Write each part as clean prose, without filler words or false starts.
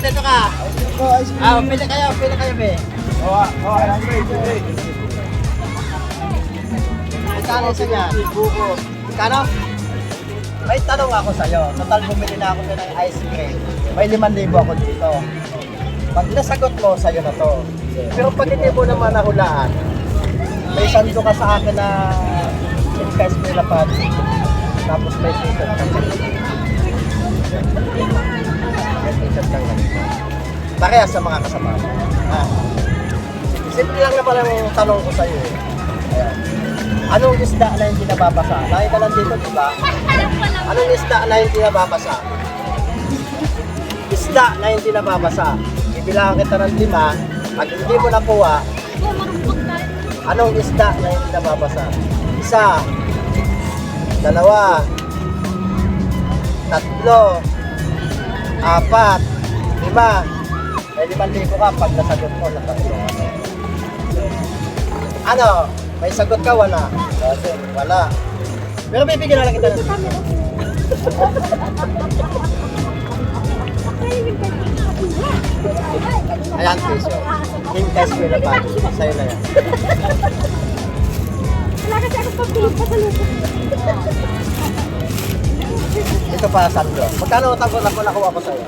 Dito ka. Pili kayo, be. Kano sa niya? Kano? May tanong ako sa'yo. Total bumili na ako ng ice cream. May 5,000 ako dito. Pag nasagot mo, sa'yo na to. Pero pag hindi mo naman nahulaan, may sando ka sa akin na ice cream na pati. Tapos may t-shirt ka. May t-shirt ka. Parehas sa mga kasama. Simple lang naman ang tanong ko sa'yo. Ayan. Anong isda na hindi nababasa? Lagi ka lang dito, diba? Anong isda na hindi nababasa? Isda na hindi nababasa. Ibilangan kita ng 5. Pag hindi mo nakuha, anong isda na hindi nababasa? 1, 2, 3, 4, 5. May 5,000 ka pag nasagot mo ng tatlo. Ano? May sagot ka? Wala. Wala. Pero bibigyan na lang kita ng ayan, piso. King test ko na pa. Sa'yo na yan. Wala kasi ako pag-pilit pa sa lupa. Ito pa, Sandro. Magkano utang ko nakuha ko sa'yo?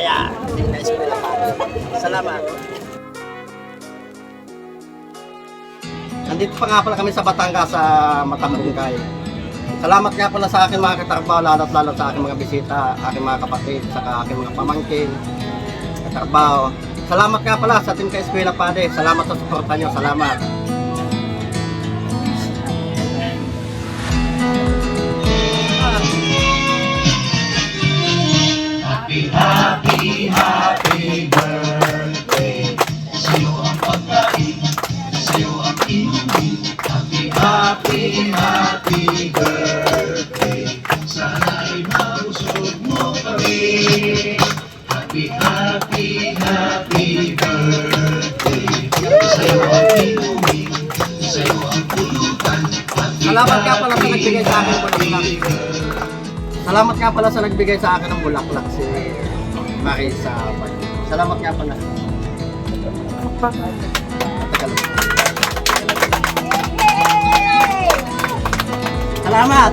Ayan. King test ko na pa. Salamat. Nandito pa nga pala kami sa Batangas sa Matambungkay. Salamat nga pala sa akin mga katrabaho, lalo't sa aking mga bisita, aking mga kapatid, saka aking mga pamangkin, katrabaho. Salamat nga pala sa Team Ka-Eskwela Pade. Salamat sa suporta nyo. Salamat. Happy birthday. Sa'yo ang pagkain, sa'yo ang inumin. Happy birthday. Sana'y mabusog mo kami. Happy birthday. Sa'yo ang inumin, sa'yo ang pulutan. Salamat nga pala sa nagbigay sa akin ng bulaklak. Salamat nga pala sa nagbigay sa akin ng bulaklak si Marisa. Salamat nga pala. Salamat! Salamat.